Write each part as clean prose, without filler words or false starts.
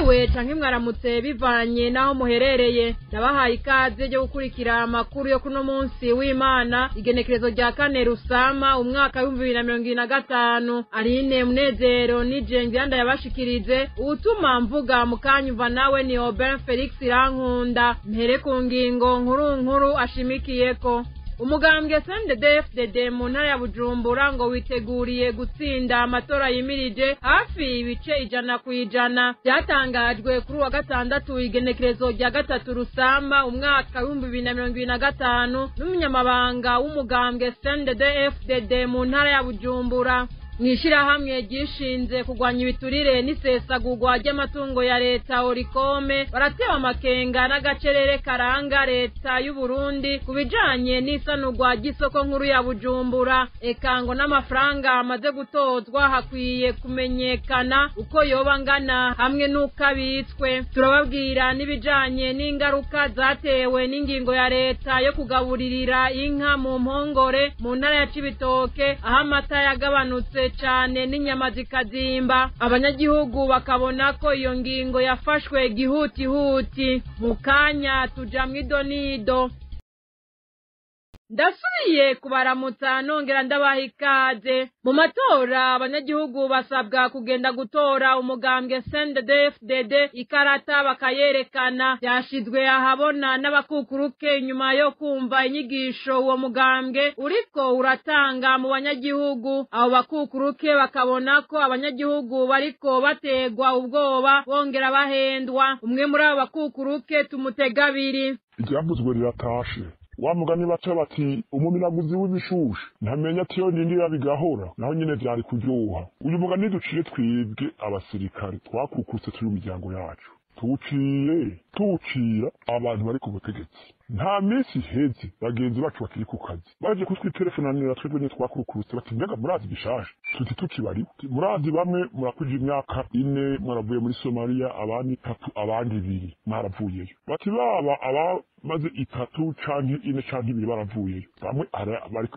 mwiriwe canke mwaramutse bivanye naho muherereye nabahaye ikaze ryo gukurikira amakuru yo kuno munsi w'Imana igenekerezo rya 4 Rusama umwaka wa 2025 Aline Munezero nije ngiranda yabashikirije ubutuma mvuga mukanyumva nawe ni Aubin Felix Irankunda mpere ku ngingo nkuru ashimikiyeko umugambwe CNDD-FDD mu ntara ya Bujumbura ngo witeguriye gutsinda amatora yimirije hafi ibice 100% byatangajwe kuri wa gatandatu igenekerezo rya 3 Rusama umwaka wa 2025 n'umunyamabanga w'umugambwe CNDD-FDD mu ntara ya Bujumbura mwishirahamwe gishinze kugwanya ibiturire n'isesagurwa ry'amatungo ya leta Orikome baratewa amakenga n'agacerere karanga leta y'u Burundi kubijanye n'isanurwa ry'isoko nkuru ya Bujumbura ekango n'amafaranga amaze gutozwa hakwiye kumenyekana uko yoba ngana hamwe n'ukabitswe turababwira n'ibijanye n'ingaruka zatewe n'ingingo ya leta yo kugaburirira inka mu mpongore mu ntara ya Cibitoke aho amata yagabanutse cyane n'inyama zikazimba abanyagihugu bakabona ko iyo ngingo yafashwe gihutihuti mukanya tuja mwidonido ndasubiye kubaramutsa nongera ndabaha ikaze mu matora abanyagihugu basabwa kugenda gutora umugambwe CNDD-FDD ikarata bakayerekana yashizwe ahabona n'abakukuruke nyuma yo kumva inyigisho uwo mugambwe uriko uratanga mu banyagihugu abo bakukuruke bakabona ko abanyagihugu bariko bategwa ubwoba bongera bahendwa umwe muri abo bakukuruke tumutega abiri iryavuzwe riratashe wa mugani baca bati umuminaguzi w'ibishushe ntamenya ati yo ndindira bigahora naho nyene vyari kuryoha uyu mugani duciye twibwe abasirikare twakukutse turi mu miryango yacu tucira abantu bari ku butegetsi nta minsi iheze bagenzi bacu bakiri ku kazi baje kutwitelefonanira twebwe ne twakukurutse bati mbega murazi bishashe tuti tukibari murazi bamwe murakuje imyaka 4 mwaravuye muri Somalia abandi 3 abandi 2 mwaravuyeyo bati baba maze 3 canke 4 canke 2 baravuyeyo bamwe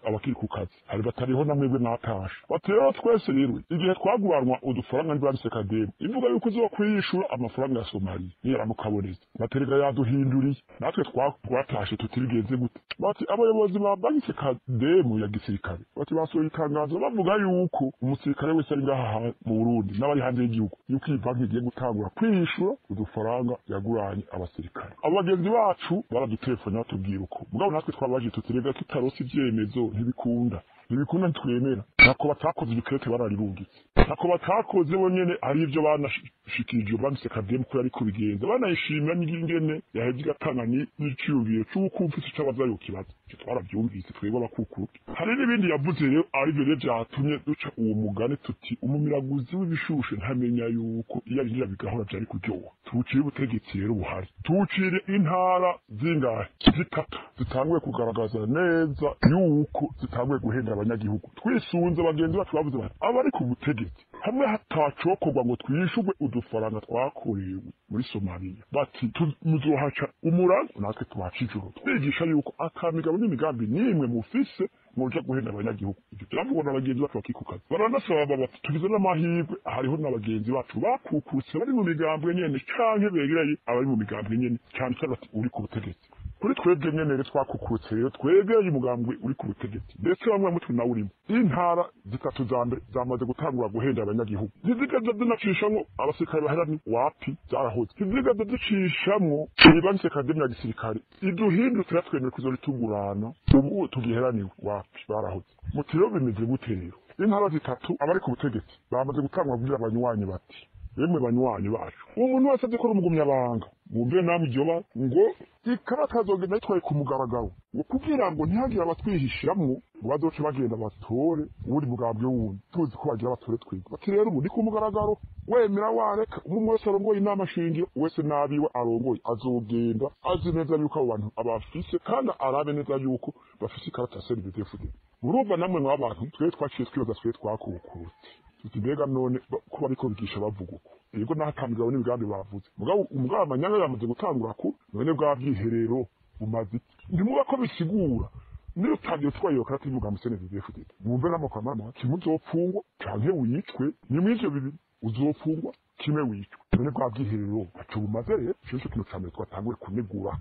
abakiri ku kazi hari batariho namwebwe natasha bati rero twese rero igihe twaguranwa udufaranga n'ibarisekademu ivuga yuko uzo kwiyishura amafaranga ya Somalia niyaramukaboneza baterega yaduhinduriye natwe twatashe tutirigeze gute bati abayobozi ba banki kademu ya gisirikare bati basohoye itangazo bavuga yuko umusirikare wese ari ngaha mu Burundi n'abari hanze y'igihugu yuko iyi banki igiye gutangura kwishura udufaranga yaguranye abasirikare abagenzi bacu baradutelefona batubwira uko mugabo natwe twabaje tutirega tutarose ivyemezo ntibikunda ntitwemera nako batakoze ibikete bararirungitse nako batakoze bonyene ari ivyo banashikije banse kademu ko ari kubigenza banayishimira n'ingene yaheje gatanga n'iciyumviro cy'uko ufite icabazayo kibazo cyo twaravyumvise twebwe abakukuruke hari n'ibindi yavuze rero ari byo byatumye duca uwo mugani tuti umumiraguzi w'ibishushe ntamenya yuko iyo ari bigahora byari kuryoha tuciye ubutegetsi rero buhari tucire intara zingahe 3 zitanguye kugaragaza neza yuko zitanguye guhenda abanyagihugu twisunze abagenzi bacu bavuze bati abari ku butegetsi hamwe hatacokorwa ngo twishurwe udufaranga twakorewe muri Somalia bati muzohaca umurango natwe tubacijuro twigisha yuko akamigabo n'imigambi nimwe mufise muja guhenda abanyagihugu ibyo turavugana abagenzi bacu bakikukaza baranasaba bati tugize n'amahirwe hariho n'abagenzi bacu bakukutse bari mu migambwe nyene canke begereye abari mu migambwe nyene cyane cyane bati uri ku butegetsi kuri twebwe nyene rero twakukutse rero twegeye umugambwe uri ku butegetsi ndetse bamwe mutwe nawe urimo intara 3 za mbere zamaze gutangura guhenda abanyagihugu zizigaza zinacishamwo abasirikare baherani wapi zarahoze zizigaza zicishamwo ibanse kademi ya gisirikare iduhindutse twemeye kuzoritungurana ubu tugiheraniwe wapi barahoze mutiro bimeze gute rero intara 3 abari ku butegetsi bamaze gutangura kugira abanywanyi bati bemwe banywanyi bacu umuntu wese azi ko umugumya banga mumbe namwe joba ngo ikarata zogenda itwaye ku mugaragaro ngo kugira ngo ntihagire abatwihishiramwo ngo bazoce bagenda batore uri mugambwe wundi tuzi ko bagira batore twigwa bati rero ubu ni ku mugaragaro wemera wareka umwe wese arongoye inama shingiro wese nabiwe arongoye azogenda azi neza yuko abo bantu abafise kandi arabe neza yuko bafise ikarata CNDD-FDD urumva namwe mw'abantu twe twaciye twibaza twe twakukutse tutibega none ko bariko bigisha bavuga uko yego nahatamigabo n'imigambi bavuze mugabo umugabo amanyanga yamaze gutangura ku none bwa bwiherero bumaze ndimuga ko bisigura niyo tagiye twayo karate y'umugambi CNDD-FDD mwumve n'amako amama kimuzopfungwa canke wicwe ni mw'ivyo bibi uzopfungwa kimwe wicwa none bwa bwiherero bacu bumaze rero cyo kintu cyambere twatanguye kunegura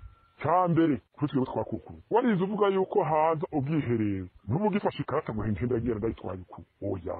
cyambere kuri twebwe twakukuru warize uvuga yuko haza ubwiherero n'ubugifashe ikarata ngo hindenda yagiye ndayitwaye ku oya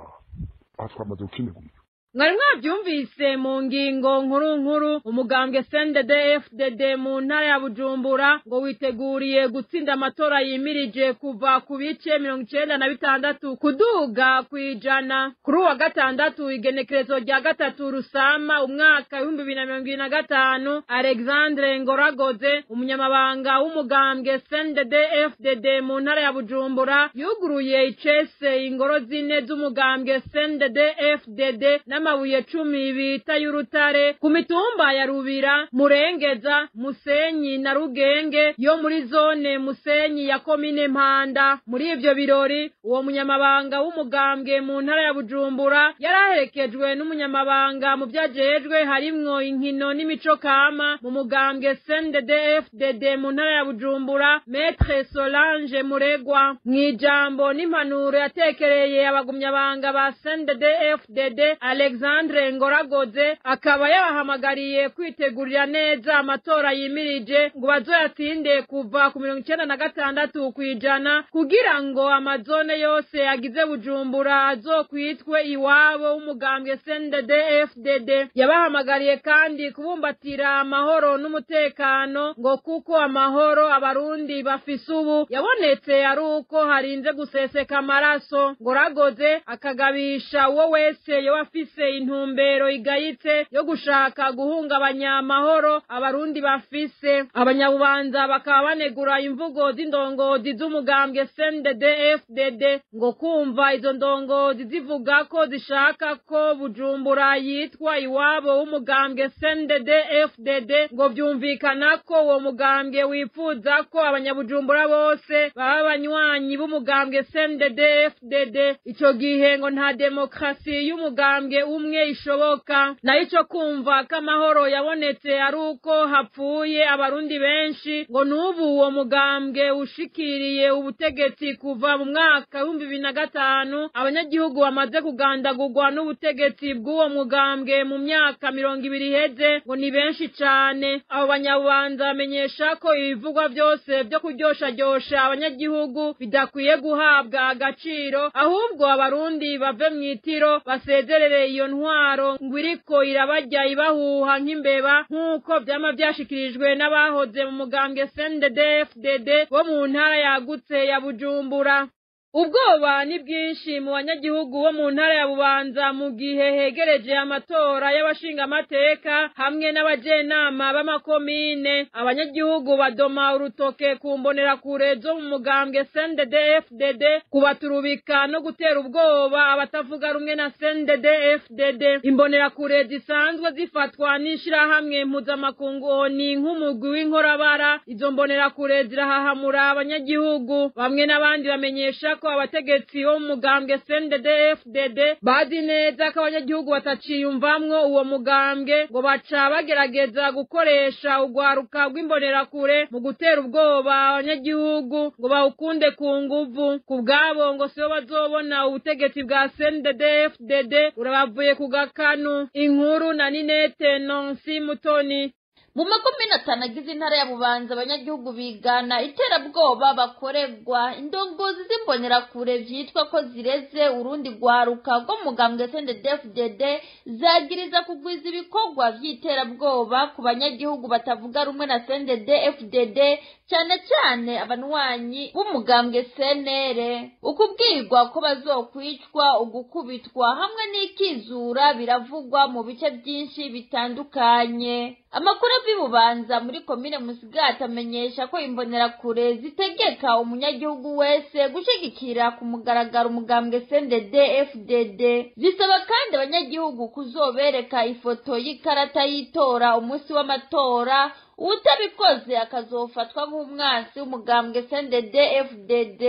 atwamaze ukinegura mwari mwabyumvise mu ngingo nkuru umugambwe CNDD-FDD mu ntara ya Bujumbura ngo witeguriye gutsinda amatora yimirije kuva ku bice 96 kuduga kwijana kuri wa gatandatu igenekerezo rya gatatu Rusama umwaka 2025 Alexandre Ngoragoze umunyamabanga w'umugambwe CNDD-FDD mu ntara ya Bujumbura yuguruye icese ingoro zine z'umugambwe CNDD-FDD n'amabuye 10 bita y'urutare ku mitumba ya Rubira Murengeza Musenyi na Rugenge yo muri zone Musenyi ya komine Mpanda muri ivyo birori uwo munyamabanga w'umugambwe mu ntara ya Bujumbura yaraherekejwe n'umunyamabanga mu byajejwe harimwo inkino n'imico kama mu mugambwe CNDD-FDD mu ntara ya Bujumbura Maître Solange Muregwa mwijambo n'impanuro yatekereye abagumyabanga ba CNDD-FDD Alexandre Ngoragoze akaba yabahamagariye kwitegurira neza amatora yimirije ngo bazoyatsinde kuva ku 96 kwijana kugira ngo amazone yose agize Bujumbura azokwitwe iwabo w'umugambwe CNDD-FDD yabahamagariye kandi kubumbatira amahoro n'umutekano ngo kuko amahoro abarundi bafise ubu yabonetse ari uko harinze guseseka amaraso Ngoragoze akagabisha uwo wese afise intumbero igayitse yo gushaka guhungabanya amahoro abarundi bafise abanyabubanza bakaba banegura imvugo z'indongozi z'umugambwe CNDD-FDD ngo kumva izo ndongozi zivuga ko zishaka ko Bujumbura yitwa iwabo w'umugambwe CNDD-FDD ngo byumvikana ko uwo mugambwe wifuza ko abanyabujumbura bose baba banywanyi b'umugambwe CNDD-FDD ico gihe ngo nta demokrasi y'umugambwe umwe ishoboka na ico kumva k'amahoro yabonetse ari uko hapfuye abarundi benshi ngo nubu uwo mugambwe ushikiriye ubutegetsi kuva mu mwaka 2005 abanyagihugu bamaze kugandagurwa n'ubutegetsi bw'uwo mugambwe mu myaka 20 iheze ngo ni benshi cane abo banyabubanza bamenyesha ko ibivugwa byose byo kuryoshajyosha abanyagihugu bidakwiye guhabwa agaciro ahubwo abarundi bave mwitiro basezerere iyo ntwaro ngwiriko irabajya ibahuha nk'imbeba nk'uko byama byashikirijwe n'abahoze mu mugambwe CNDD-FDD bo mu ntara yagutse ya Bujumbura. Ubwoba ni bwinshi mu banyagihugu bo mu ntara ya Bubanza mu gihe hegereje amatora y'abashinga amateka hamwe n'abajenama b'amakomine abanyagihugu badoma urutoke kumbonera kure zo mu mugambwe CNDD-FDD kubaturubika no gutera ubwoba abatavuga rumwe na CNDD-FDD imbonera kure zisanzwe zifatwa n'ishirahamwe mpuzamakungu ni nk'umugwi w'inkorabara izo mbonera kure zirahahamura abanyagihugu bamwe n'abandi bamenyesha ko abategetsi bo mu mugambwe CNDD-FDD bazi neza ko abanyagihugu bataciyumvamwo uwo mugambwe ngo baca bagerageza gukoresha ugwaruka rw'imbonerakure mu gutera ubwoba abanyagihugu ngo bawukunde ku nguvu ku bwabo ngo sibo bazobona ubutegetsi bwa CNDD-FDD urabavuye ku gakanu inkuru na Ninete Nonsi Mutoni. Mu makomine atanagize intara ya Bubanza abanyagihugu bigana iterabwoba bakorerwa indongozi zimbonera kure vyitwa ko zireze urundi gwaruka rwo mugambwe CNDD-FDD zagiriza kugwiza ibikorwa vy'iterabwoba ku banyagihugu batavuga rumwe na CNDD-FDD cyane cyane abanwanyi b'umugambwe CNL ukubwirwa ko bazokwicwa ugukubitwa hamwe n'ikizura biravugwa mu bice byinshi bitandukanye. Amakuru y'Ububanza muri komine Musigati amenyesha ko imbonera kure zitegeka umunyagihugu wese gushigikira ku mugaragaro umugambwe CNDD-FDD zisaba kandi abanyagihugu kuzobereka ifoto y'ikarata y'itora umunsi w'amatora utabikoze akazofatwa nk'umwansi w'umugambwe CNDD-FDD.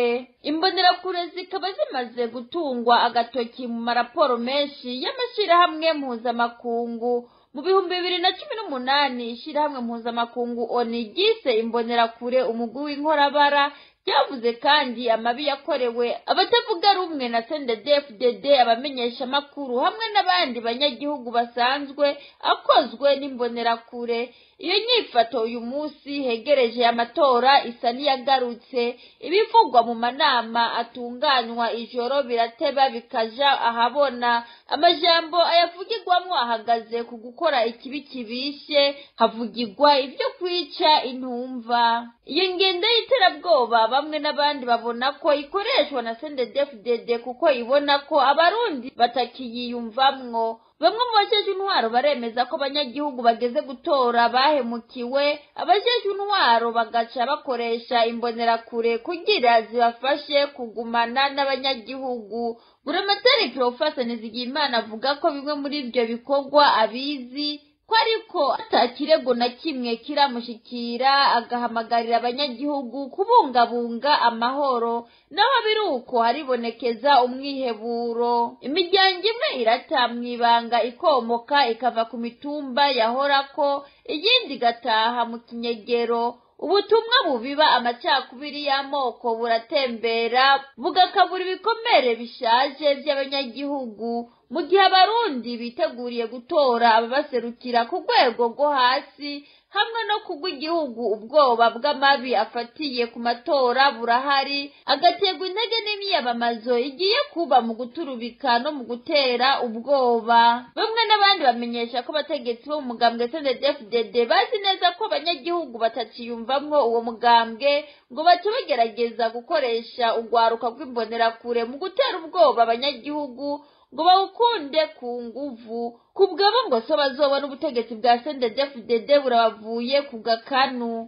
Imbonera kure zikaba zimaze gutungwa agatoki mu maraporo menshi y'amashirahamwe mpuzamakungu. Mu 2018 ishirahamwe mpuzamakungu onigise imbonera kure umugwi w'inkorabara ryavuze kandi amabi yakorewe abatavuga rumwe na CNDD-FDD, abamenyesha makuru hamwe n'abandi banyagihugu basanzwe akozwe n'imbonerakure. Iyo nyifato uyu munsi hegereje amatora isa niyagarutse, ibivugwa mu manama atunganywa ijoro birateba bikaja ahabona, amajambo ayavugirwamwo ahagaze ku gukora ikibi kibishe, havugirwa ibyo kwica intumva. Iyo ngendo y'iterabwoba bamwe n'abandi babona ko ikoreshwa na CNDD-FDD kuko ibona ko abarundi batakiyiyumvamwo. Bamwe mu bajeje intwaro baremeza ko abanyagihugu bageze gutora bahemukiwe, abajeje intwaro bagaca bakoresha imbonerakure kugira zibafashe kugumana n'abanyagihugu. Buramatari Professor Nizigiyimana avuga ko bimwe muri ibyo bikorwa abizi ko ariko atakirego na kimwe kiramushikira, agahamagarira abanyagihugu kubungabunga amahoro. Naho biruko haribonekeza umwiheburo, imiryango imwe iratamwibanga ikomoka ikava ku mitumba yahorako, iyindi igataha mu kinyegero. Ubutumwa bubiba amacakubiri y'amoko buratembera bugakabura ibikomere bishaje by'abanyagihugu, mu gihe abarundi biteguriye gutora ababaserukira ku rwego rwo hasi hamwe no kugwa igihugu. Ubwoba bw'amabi afatiye ku matora burahari, agategwa intege n'imyiyamamazo igiye kuba mu guturubika no mu gutera ubwoba. Bamwe n'abandi bamenyesha ko abategetsi bo mu mugambwe CNDD-FDD bazi neza ko abanyagihugu bataciyumvamwo uwo mugambwe, ngo bace bagerageza gukoresha urwaruka rw'imbonerakure mu gutera ubwoba abanyagihugu ngo bawukunde ku nguvu. Kubwabo ngo so bazobona ubutegetsi bwa CNDD-FDD burabavuye ku gakanu.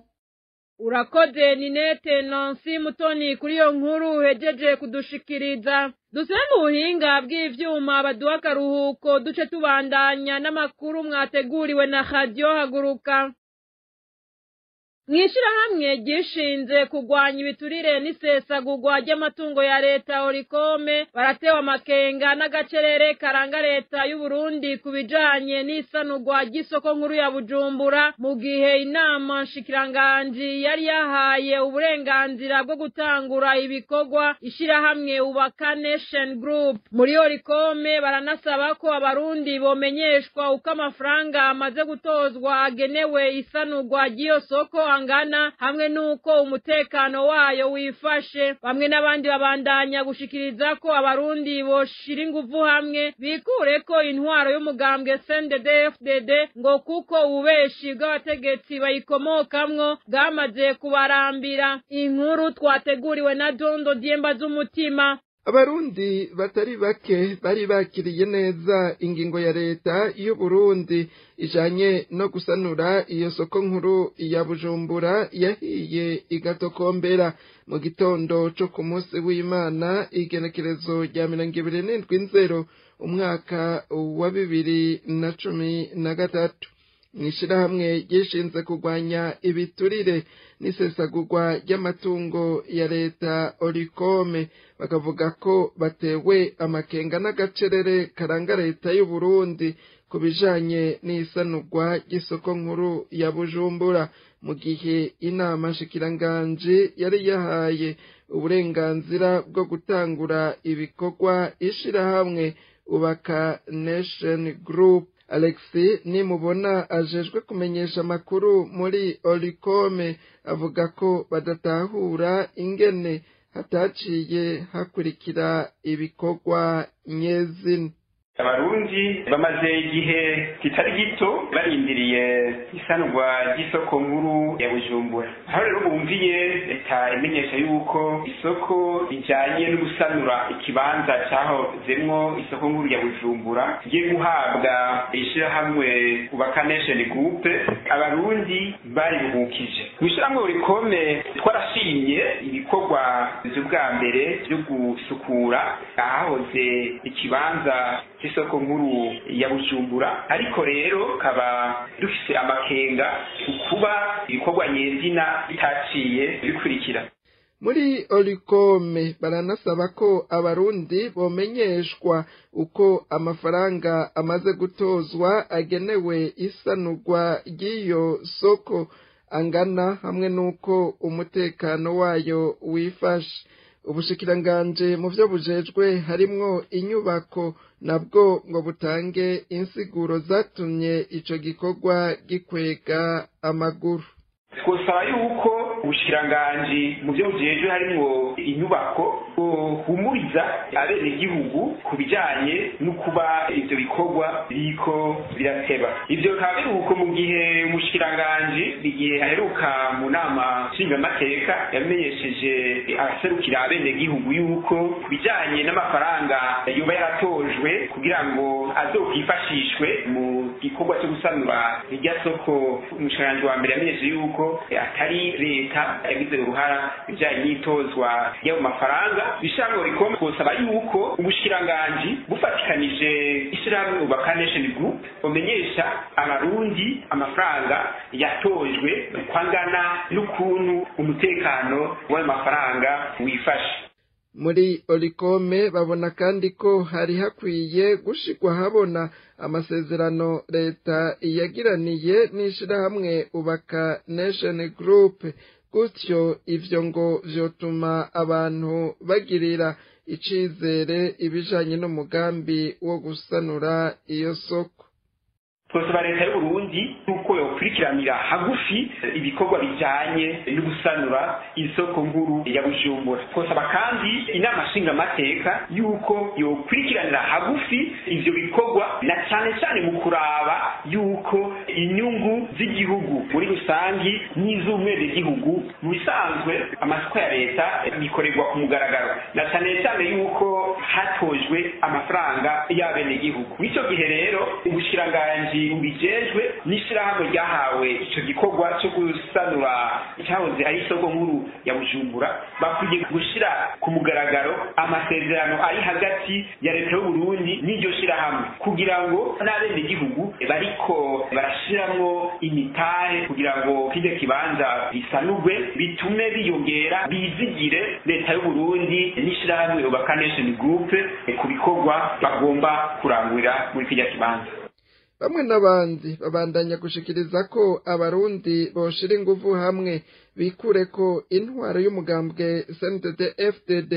Urakoze Ninete Nancy Mutoni kuri iyo nkuru uhejeje kudushikiriza. Dusubire mu buhinga bw'ivyuma baduha akaruhuko duce tubandanya n'amakuru mwateguriwe na Radio Haguruka. Mwishirahamwe gishinze kugwanya ibiturire n'isesagurwa ry'amatungo ya leta Orikome baratewa amakenga n'agacerere karanga leta y'u Burundi kubijanye n'isanurwa ry'isoko nkuru ya Bujumbura, mu gihe inama nshikiranganji yari yahaye uburenganzira bwo gutangura ibikorwa ishirahamwe Ubaka Nation Group. Muri Orikome baranasaba ko abarundi bomenyeshwa uko amafaranga amaze gutozwa agenewe isanurwa ry'iyo soko angana, hamwe nuko umutekano wayo wifashe. Bamwe n'abandi babandanya gushikiriza ko abarundi boshira inguvu hamwe bikure ko intwaro y'umugambwe CNDD-FDD, ngo kuko ububeshi bw'abategetsi bayikomokamwo bwamaze kubarambira. Inkuru twateguriwe na Dondo Diemba z'umutima. Abarundi batari bake bari bakiriye neza ingingo ya leta y'u Burundi ijanye no gusanura iyo soko nkuru ya Bujumbura yahiye igatokombera. Mu gitondo cyo ku munsi w'Imana igenekerezo rya 27/0 umwaka wa 2013, mwishirahamwe gishinze kugwanya ibiturire n'isesagurwa ry'amatungo ya leta Orikome bakavuga ko batewe amakenga n'agacerere karanga leta y'u Burundi kubijanye n'isanurwa ry'isoko nkuru ya Bujumbura, mu gihe inama nshikiranganji yari yahaye uburenganzira bwo gutangura ibikorwa ishirahamwe Ubaka Nation Group. Alexis Nimubona ajejwe kumenyesha amakuru muri Orikome avuga ko badatahura ingene hataciye hakurikira ibikorwa nyezina. Abarundi bamaze igihe kitari gito barindiriye isanurwa ry'isoko nkuru ya Bujumbura. Aho rero bumviye leta imenyesha yuko isoko rijanye no gusanura ikibanza cyahozemwo isoko nkuru ya Bujumbura giye guhabwa ishirahamwe Ubaka Nation Group, abarundi bari buhukije. Mwishirahamwe Orikome twarashimye ibikorwa by'ubwa mbere byo gusukura ahahoze ikibanza isoko nkuru ya Bujumbura, ariko rero kaba dufise amakenga kuba ibikorwa nyezina bitaciye bikurikira. Muri Orikome baranasaba ko abarundi bomenyeshwa uko amafaranga amaze gutozwa agenewe isanurwa ry'iyo soko angana hamwe n'uko umutekano wayo wifashe. Ubushikiranganje mu byo bujejwe harimwo inyubako nabwo ngo butange insiguro zatumye ico gikorwa gikwega amaguru. Twosaba yuko ubushikiranganji mu byo bujejwe harimwo inyubako humuriza abenegihugu ku bijanye no kuba ivyo bikorwa biriko birateba. Ivyo bikaba biruko mu gihe umushikiranganji igihe aheruka mu nama nshingamateka yamenyesheje abaserukira abenegihugu yuko ku bijanye n'amafaranga yoba yaratojwe kugira ngo azokwifashishwe mu gikorwa cyo gusanura irya soko. Umushikiranganji wa mbere yamenyesheje yuko atari leta yagize uruhara bijanye n'itozwa y'ayo mafaranga. Bishango rikoma kusaba yuko ubushikiranganji bufatikanije ishirahamwe Ubaka Nation Group bumenyesha abarundi amafaranga yatojwe kwangana n'ukuntu umutekano w'ayo mafaranga wifashe. Muri Olikome babona kandi ko hari hakwiye gushikwa habona amasezerano leta yagiraniye n'ishirahamwe Ubaka Nation Group, gutyo ivyo ngo vyotuma abantu bagirira icizere ibijanye n'umugambi wo gusanura iyo soko. Twosaba leta y'u Burundi nuko yokurikiranira hagufi ibikorwa bijanye no gusanura isoko nkuru ya Bujumbura. Twosaba kandi inama nshingamateka yuko yokurikiranira hagufi ivyo bikorwa na cyane mu kuraba yuko inyungu z'igihugu muri rusangi n'iz'umwenegihugu mu bisanzwe amasoko ya leta bikorerwa ku mugaragaro, na cyane yuko hatojwe amafaranga y'abenegihugu. Mw'ico gihe rero ubushikiranganji ubijejwe n'ishirahamwe ryahawe ico gikorwa cyo gusanura cyahoze ari isoko nkuru ya Bujumbura bakwiye gushira ku mugaragaro amasezerano ari hagati ya leta y'u Burundi n'iryo shirahamwe kugira ngo n'abenegihugu bariko barashiramwo imitahe kugira ngo kije kibanza bisanurwe bitume biyongera bizigire leta y'u Burundi n'ishirahamwe Ubaka Nation Group ku bikorwa bagomba kurangurira muri kija kibanza. Bamwe n'abandi babandanya gushikiriza ko abarundi boshira inguvu hamwe bikure ko intwaro y'umugambwe CNDD-FDD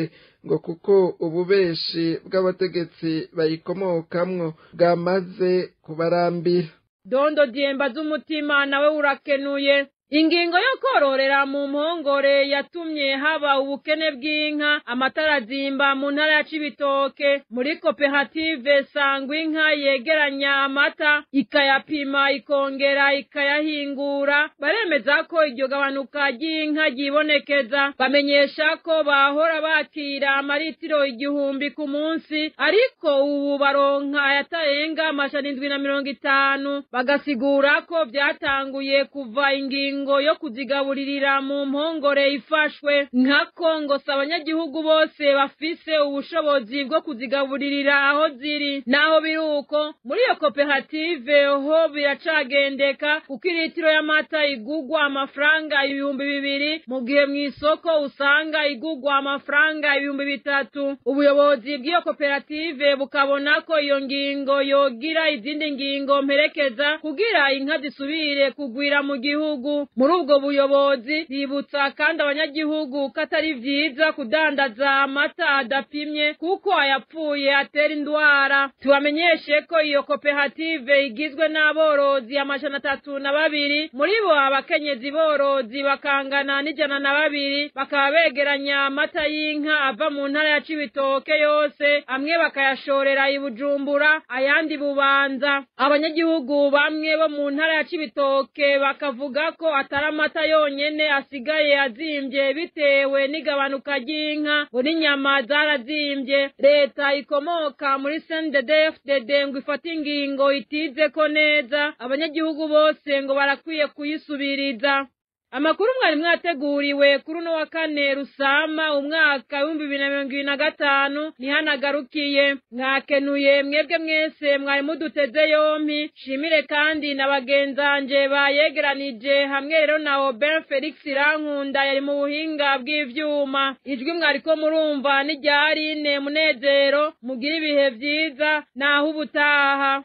ngo kuko ububeshi bw'abategetsi bayikomokamwo bwamaze kubarambira. Dondo Diemba z'umutima nawe urakenuye. Ingingo yo kororera mu mpongore yatumye haba ubukene bw'inka, amatara zimba mu ntara ya Cibitoke. Muri koperative Sangwinka yegeranya amata ikayapima ikongera ikayahingura, baremeza ko iryo gabanuka ry'inka ryibonekeza. Bamenyesha ko bahora bakira amaritiro 1000 ku munsi, ariko ubu baronka ayatarenga amajana 750. Bagasigura ko byatanguye kuva ingingo yo kuzigaburirira mu mpongore ifashwe. Nka Kongo abanyagihugu bose bafise ubushobozi bwo kuzigaburirira aho ziri. Naho biruko muri iyo koperative ho biracagendeka kuko litiro y'amata igugwa amafaranga 2000 mu gihe mu isoko usanga igugwa amafaranga 3000. Ubuyobozi bw'iyo koperative bukabona ko iyo ngingo yogira izindi ngingo mperekeza kugira inka zisubire kugwira mu gihugu. Muri ubwo buyobozi bibutsa kandi abanyagihugu katari vyiza kudandaza amata adapimye kuko ayapfuye atera indwara. Tubamenyeshe ko iyo koperative igizwe n'aborozi 302, muri bo abakenyezi borozi bakangana n'102, bakaba begeranya amata y'inka ava mu ntara ya Cibitoke yose, amwe bakayashorera i Bujumbura ayandi Bubanza. Abanyagihugu bamwe bo mu ntara ya Cibitoke bakavuga ko atari amata yonyene asigaye azimbye bitewe n'igabanuka ry'inka, ngo n'inyama zarazimbye. Leta ikomoka muri CNDD-FDD ngo ifata ingingo itize ko neza, abanyagihugu bose ngo barakwiye kuyisubiriza. Amakuru mwari mwateguriwe kuri uno wa kane Rusama umwaka 2025 nihanagarukiye. Mwakenuye mwebwe mwese mwari muduteze yompi. Shimire kandi na bagenzanje bayegeranije hamwe rero na Aubin Felix Rankunda yari mu buhinga bw'ivyuma. Ijwi mwariko murumva ni ryari ne Munezero. Mugira ibihe vyiza naho ubutaha.